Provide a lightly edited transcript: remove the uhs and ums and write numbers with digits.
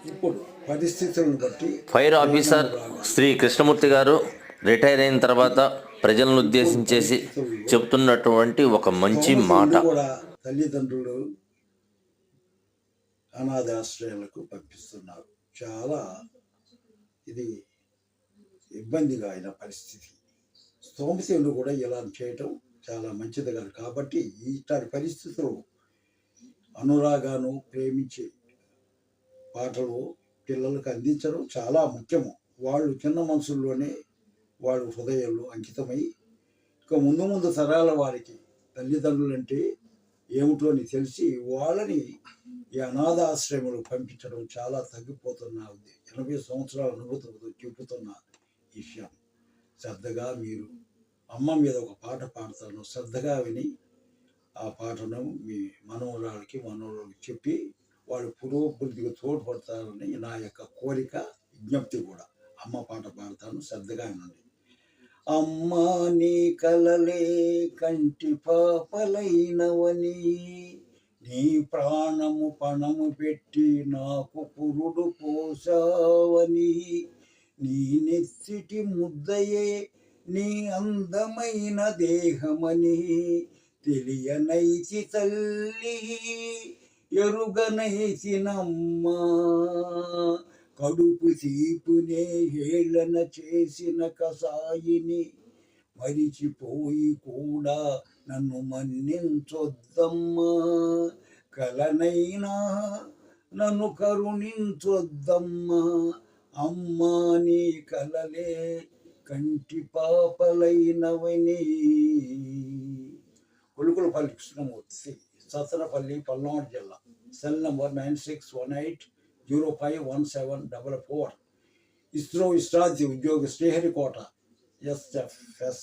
ఇప్పుడు పరిస్థితులను బట్టి ఫైర్ ఆఫీసర్ శ్రీ కృష్ణమూర్తి గారు రిటైర్ అయిన తర్వాత ప్రజలను ఉద్దేశించేసి చెప్తున్నటువంటి ఒక మంచి మాట. కూడా తల్లిదండ్రులు అనాథాశ్రయాలకు పంపిస్తున్నారు. చాలా ఇది ఇబ్బందిగా అయిన పరిస్థితి. స్తోమశీలు కూడా ఇలా చేయటం చాలా మంచిది కాదు. కాబట్టి ఇట్లాంటి పరిస్థితులు అనురాగాను ప్రేమించే పాటలు పిల్లలకు అందించడం చాలా ముఖ్యము. వాళ్ళు చిన్న మనసుల్లోనే వాళ్ళు హృదయాలు అంకితమై ఇక ముందు ముందు తరాల వారికి తల్లిదండ్రులు అంటే ఏమిటో అని తెలిసి వాళ్ళని ఈ అనాథ ఆశ్రయములు పంపించడం చాలా తగ్గిపోతున్న 80 సంవత్సరాల అనుభూతితో చెబుతున్న విషయం. శ్రద్ధగా మీరు అమ్మ మీద ఒక పాట పాడతాను, శ్రద్ధగా విని ఆ పాటను మీ మనవరాలకి చెప్పి వాళ్ళు పురోభివృద్ధికి తోడ్పడతారని నా యొక్క కోరిక, విజ్ఞప్తి కూడా. అమ్మ పాట పాడతాను, శ్రద్ధగా వినండి. అమ్మా నీ కలలే కంటి పాపలైనవని, నీ ప్రాణము పణము పెట్టి నాకు పురుడు పోసావని, నీ నెత్తిటి ముద్దయే నీ అందమైన దేహమని తెలియనైతి తల్లి ఎరుగనైతినమ్మా, కడుపు తీపునే హేళన చేసిన కసాయిని మరిచిపోయి కూడా నన్ను మన్నించొద్దమ్మా, కలనైనా నన్ను కరుణించొద్దమ్మా, అమ్మా నీ కలలే కంటి పాపలైనవని. కొలుకులపల్లి కృష్ణమూర్తి, సత్తనపల్లి, పల్నాడు జిల్లా. Cell number 9618051744. ఇస్రో విశ్రాంతి ఉద్యోగి శ్రీహరికోట, SFS.